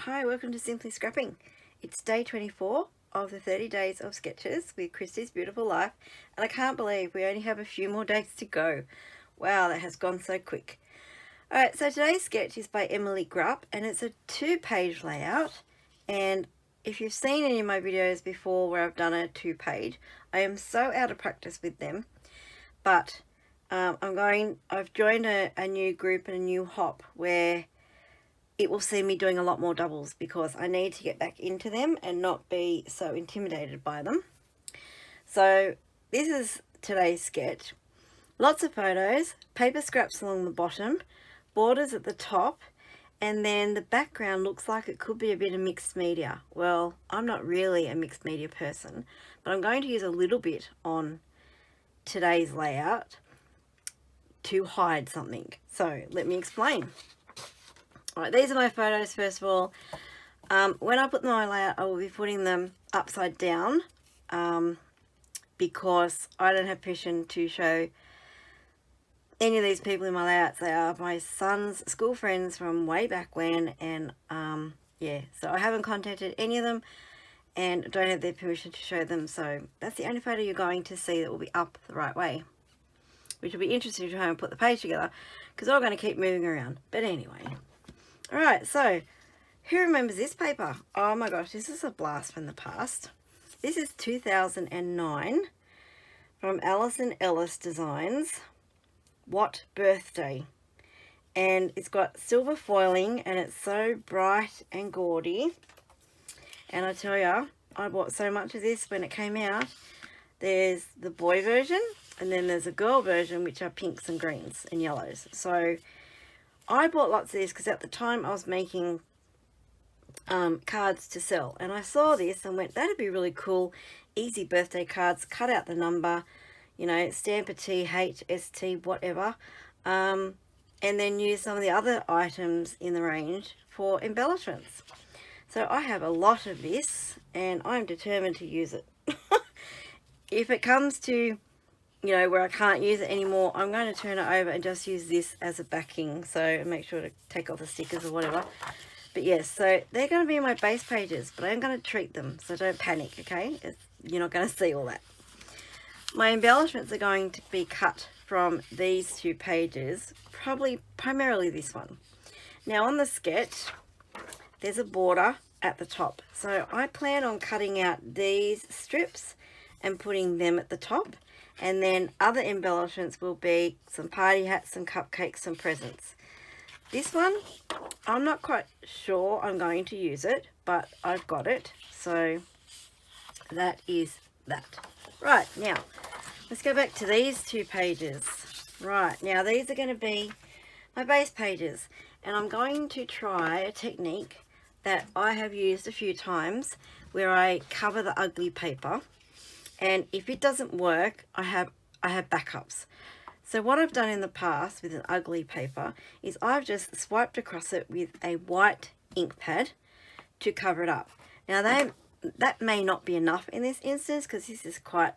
Hi, welcome to Simply Scrapping. It's day 24 of the 30 days of sketches with Christy's Beautiful Life, and I can't believe we only have a few more days to go. Wow, that has gone so quick. Alright, so today's sketch is by Emilee Grupp, and it's a 2-page layout. And if you've seen any of my videos before where I've done a 2-page, I am so out of practice with them. But I've joined a new group and a new hop where it will see me doing a lot more doubles because I need to get back into them and not be so intimidated by them. So this is today's sketch. Lots of photos, paper scraps along the bottom, borders at the top, and then the background looks like it could be a bit of mixed media. Well, I'm not really a mixed media person, but I'm going to use a little bit on today's layout to hide something. So let me explain. Right, these are my photos first of all. When I put them on my layout, I will be putting them upside down because I don't have permission to show any of these people in my layouts. They are my son's school friends from way back when, and yeah, so I haven't contacted any of them and don't have their permission to show them. So that's the only photo you're going to see that will be up the right way, which will be interesting to try and put the page together because we're going to keep moving around. But anyway. Alright, so who remembers this paper? Oh my gosh, this is a blast from the past. This is 2009 from Alison Ellis Designs. What Birthday? And it's got silver foiling and it's so bright and gaudy. And I tell you, I bought so much of this when it came out. There's the boy version and then there's a girl version, which are pinks and greens and yellows. So I bought lots of this because at the time I was making cards to sell, and I saw this and went, that'd be really cool. Easy birthday cards, cut out the number, you know, stamp a T, H, S, T, whatever, and then use some of the other items in the range for embellishments. So I have a lot of this and I'm determined to use it. If it comes to, you know, where I can't use it anymore, I'm going to turn it over and just use this as a backing. So make sure to take off the stickers or whatever. But yes, so they're going to be my base pages, but I'm going to treat them, so don't panic, okay? You're not going to see all that. My embellishments are going to be cut from these 2 pages, primarily this one. Now on the sketch, there's a border at the top. So I plan on cutting out these strips and putting them at the top. And then other embellishments will be some party hats, some cupcakes, some presents. This one, I'm not quite sure I'm going to use it, but I've got it. So that is that. Right, now, let's go back to these 2 pages. Right, now these are going to be my base pages. And I'm going to try a technique that I have used a few times where I cover the ugly paper. And if it doesn't work, I have backups. So what I've done in the past with an ugly paper is I've just swiped across it with a white ink pad to cover it up. Now that may not be enough in this instance because this is quite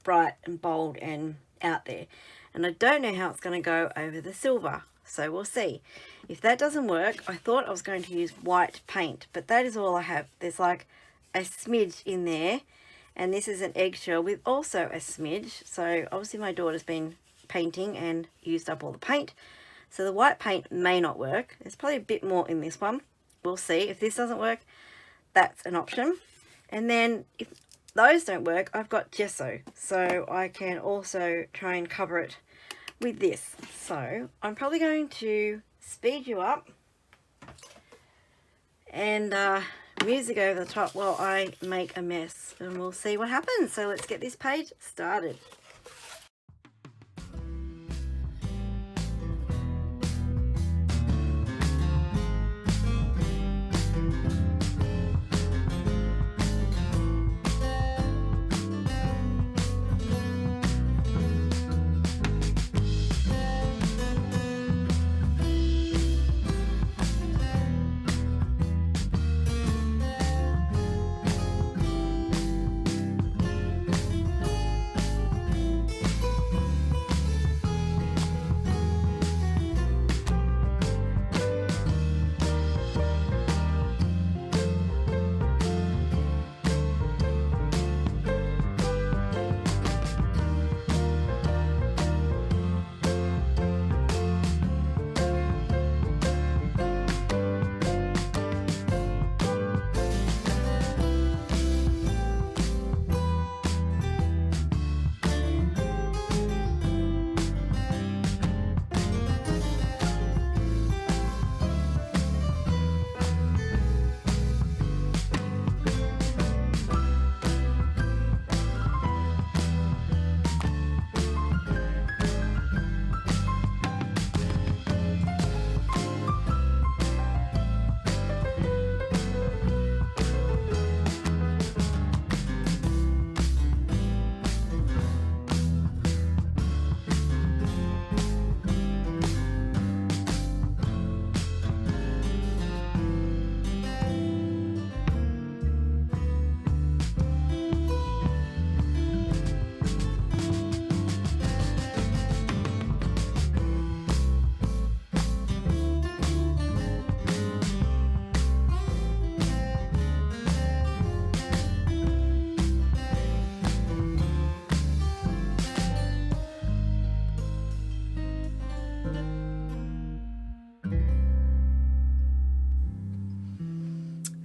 bright and bold and out there. And I don't know how it's going to go over the silver. So we'll see. If that doesn't work, I thought I was going to use white paint, but that is all I have. There's like a smidge in there. And this is an eggshell with also a smidge. So obviously my daughter's been painting and used up all the paint. So the white paint may not work. There's probably a bit more in this one. We'll see. If this doesn't work, that's an option. And then if those don't work, I've got gesso. So I can also try and cover it with this. So I'm probably going to speed you up and music over the top while I make a mess, and we'll see what happens. So let's get this page started.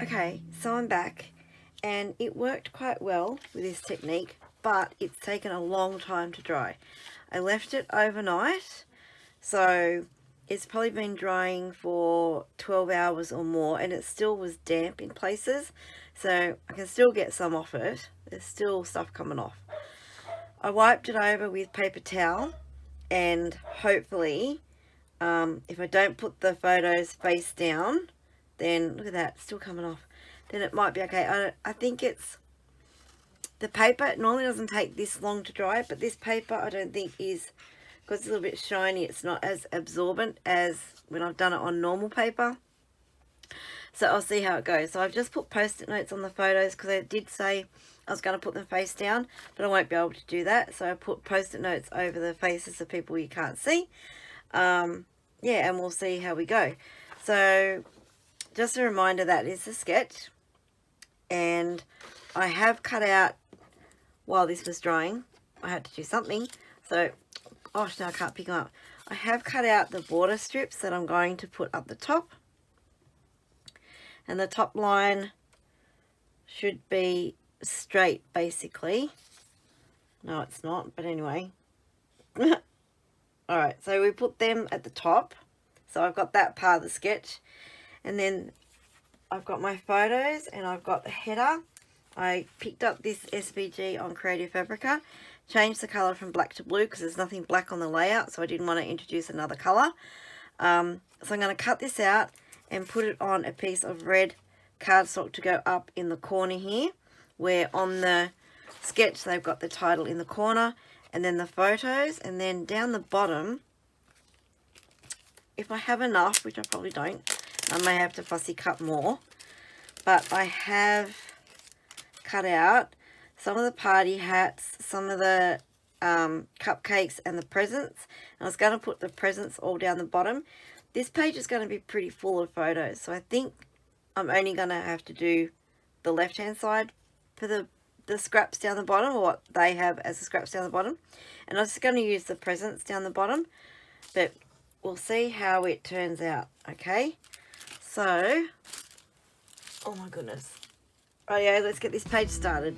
Okay, so I'm back, and it worked quite well with this technique, but it's taken a long time to dry. I left it overnight, so it's probably been drying for 12 hours or more, and it still was damp in places, so I can still get some off it. There's still stuff coming off. I wiped it over with paper towel, and hopefully, if I don't put the photos face down, then look at that, it's still coming off, then it might be okay. I think it's the paper. It normally doesn't take this long to dry, but this paper I don't think is, because it's a little bit shiny, it's not as absorbent as when I've done it on normal paper. So I'll see how it goes. So I've just put post-it notes on the photos because I did say I was going to put them face down, but I won't be able to do that. So I put post-it notes over the faces of people you can't see. Yeah, and we'll see how we go. So just a reminder, that is a sketch, and I have cut out, while this was drying, I had to do something, so gosh, now I can't pick them up. I have cut out the border strips that I'm going to put up the top, and the top line should be straight basically. No, it's not, but anyway. Alright, so we put them at the top, so I've got that part of the sketch. And then I've got my photos, and I've got the header. I picked up this SVG on Creative Fabrica, changed the colour from black to blue because there's nothing black on the layout, so I didn't want to introduce another colour. So I'm going to cut this out and put it on a piece of red cardstock to go up in the corner here, where on the sketch they've got the title in the corner, and then the photos, and then down the bottom, if I have enough, which I probably don't, I may have to fussy cut more, but I have cut out some of the party hats, some of the cupcakes and the presents. And I was going to put the presents all down the bottom. This page is going to be pretty full of photos, so I think I'm only going to have to do the left hand side for the scraps down the bottom, or what they have as the scraps down the bottom. And I'm just going to use the presents down the bottom, but we'll see how it turns out. Okay, so, oh my goodness. Rightio, let's get this page started.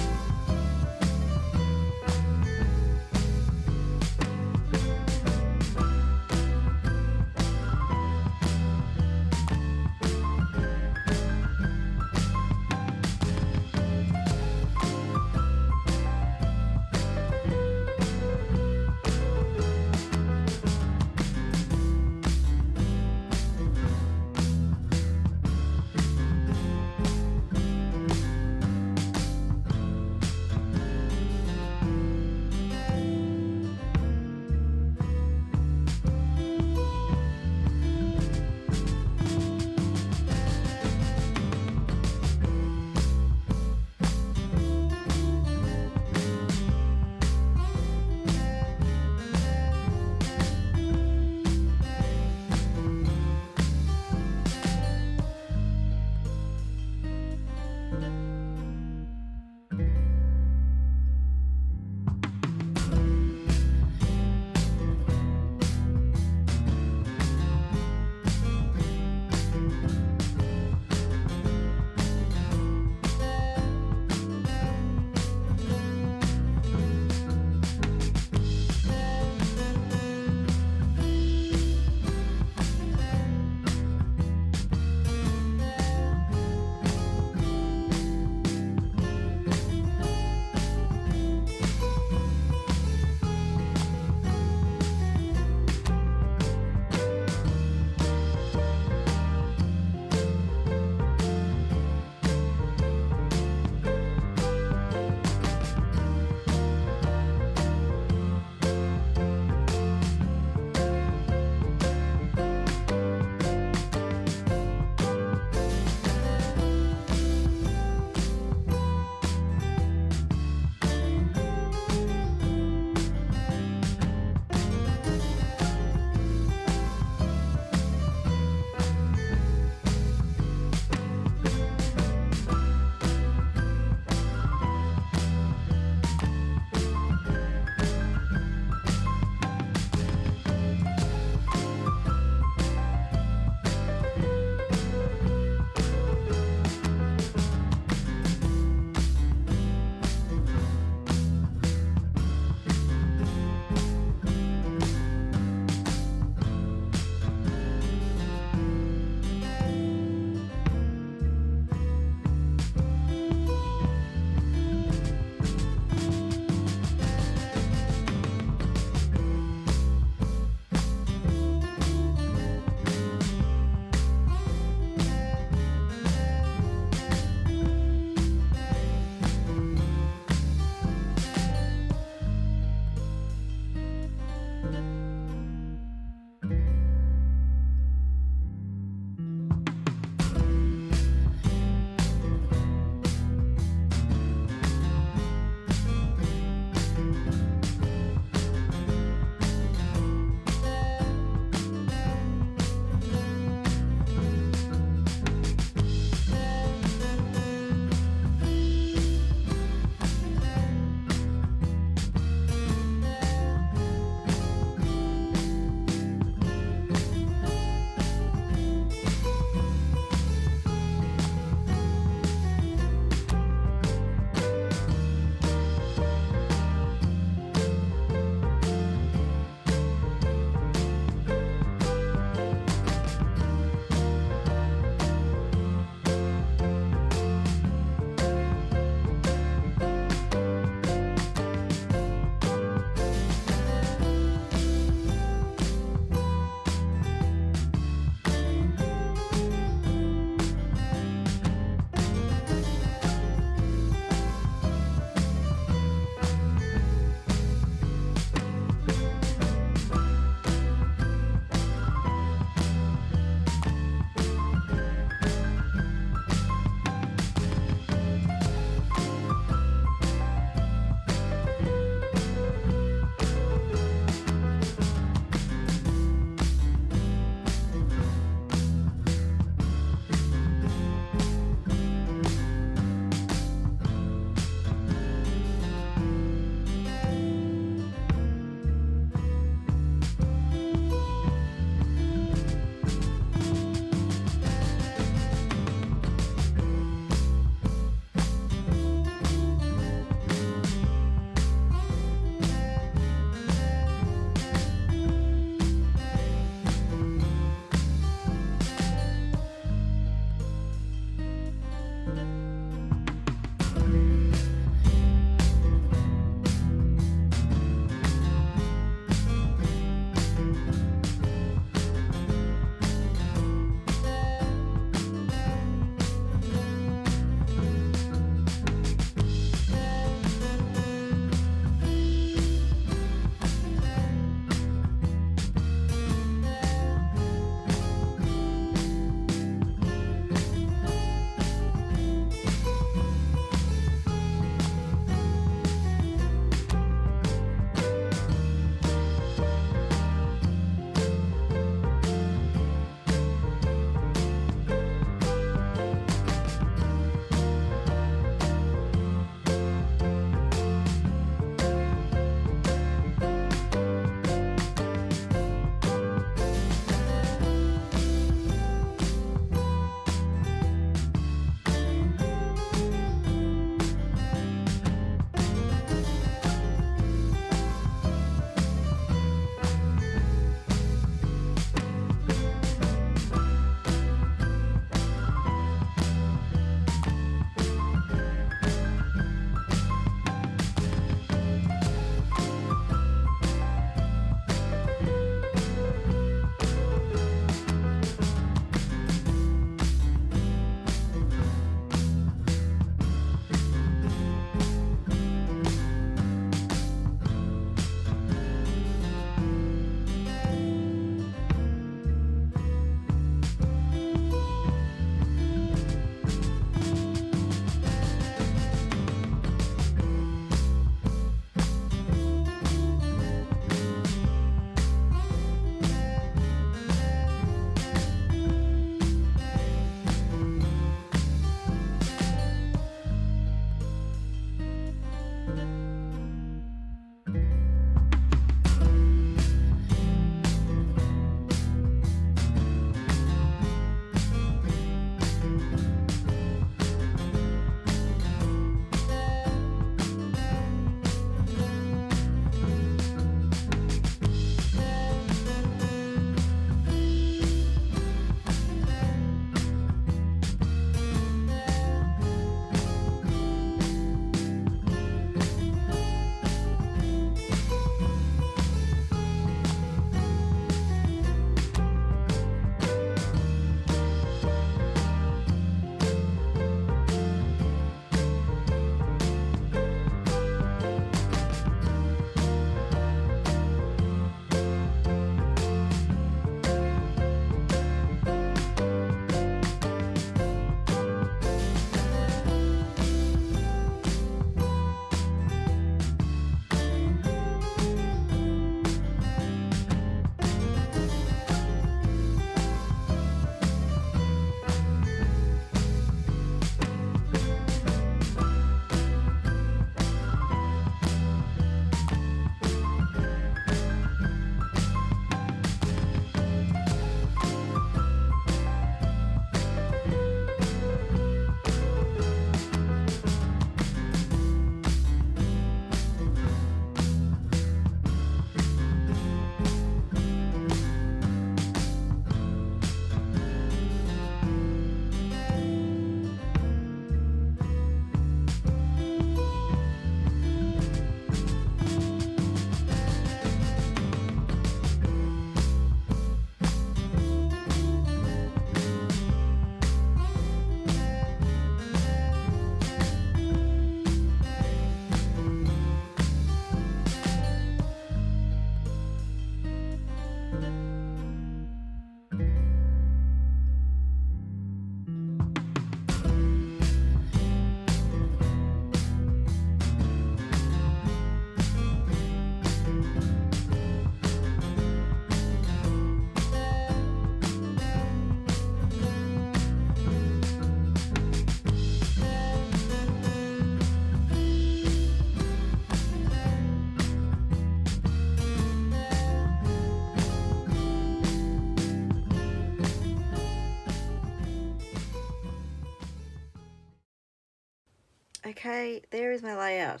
Okay, there is my layout.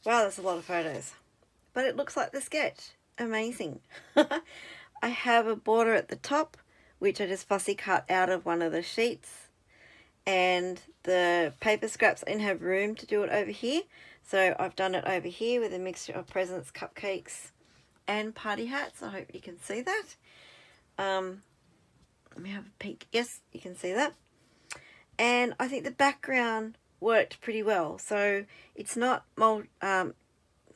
Wow, that's a lot of photos. But it looks like the sketch. Amazing. I have a border at the top, which I just fussy cut out of one of the sheets. And the paper scraps, I didn't have room to do it over here. So I've done it over here with a mixture of presents, cupcakes, and party hats. I hope you can see that. Let me have a peek. Yes, you can see that. And I think the background worked pretty well. So it's not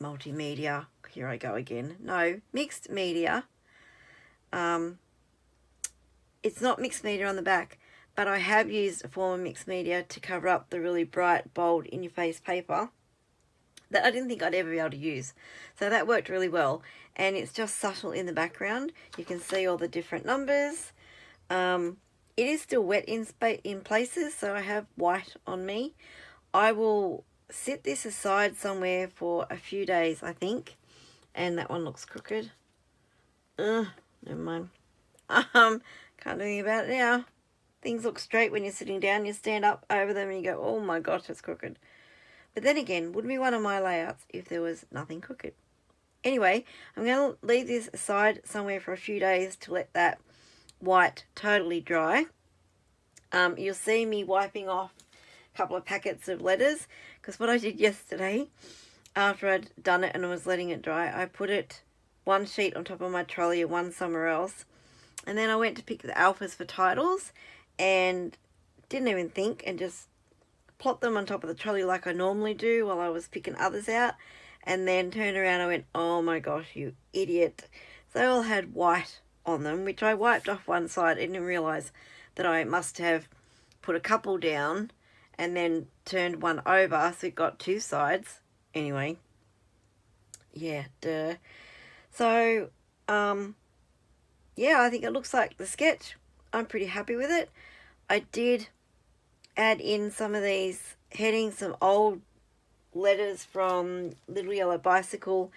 multimedia. Here I go again. No, mixed media. It's not mixed media on the back, but I have used a form of mixed media to cover up the really bright, bold, in-your-face paper that I didn't think I'd ever be able to use. So that worked really well. And it's just subtle in the background. You can see all the different numbers. It is still wet in places, so I have white on me. I will sit this aside somewhere for a few days, I think. And that one looks crooked. Never mind. Can't do anything about it now. Things look straight when you're sitting down. You stand up over them and you go, oh my gosh, it's crooked. But then again, wouldn't be one of my layouts if there was nothing crooked. Anyway, I'm going to leave this aside somewhere for a few days to let that white totally dry. You'll see me wiping off a couple of packets of letters, because what I did yesterday, after I'd done it and I was letting it dry, I put it one sheet on top of my trolley and one somewhere else. And then I went to pick the alphas for titles and didn't even think, and just plopped them on top of the trolley like I normally do while I was picking others out, and then turned around and I went, oh my gosh, you idiot. So they all had white on them, which I wiped off one side. I didn't realise that I must have put a couple down and then turned one over, so it got two sides. Anyway, yeah, duh. So, yeah, I think it looks like the sketch. I'm pretty happy with it. I did add in some of these headings, some old letters from Little Yellow Bicycle.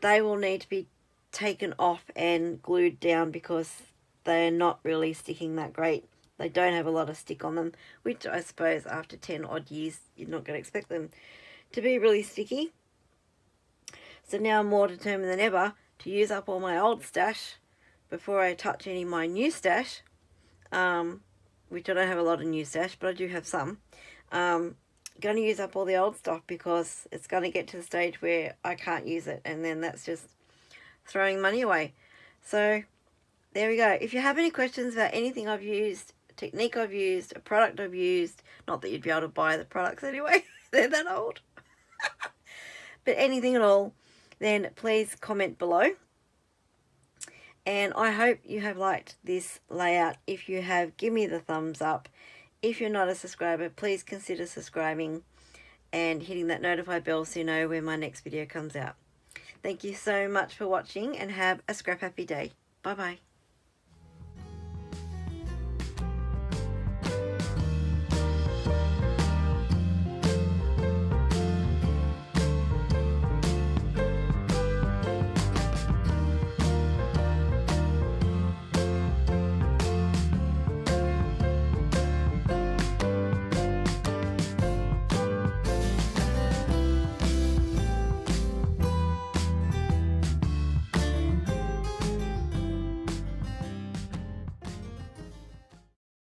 They will need to be taken off and glued down because they're not really sticking that great. They don't have a lot of stick on them, which I suppose after 10 odd years you're not going to expect them to be really sticky. So now I'm more determined than ever to use up all my old stash before I touch any of my new stash, which I don't have a lot of new stash, but I do have some. Going to use up all the old stuff because it's going to get to the stage where I can't use it, and then that's just throwing money away. So there we go. If you have any questions about anything I've used, a technique I've used, a product I've used, not that you'd be able to buy the products anyway, they're that old, but anything at all, then please comment below. And I hope you have liked this layout. If you have, give me the thumbs up. If you're not a subscriber, please consider subscribing and hitting that notify bell so you know when my next video comes out. Thank you so much for watching, and have a scrap happy day. Bye bye.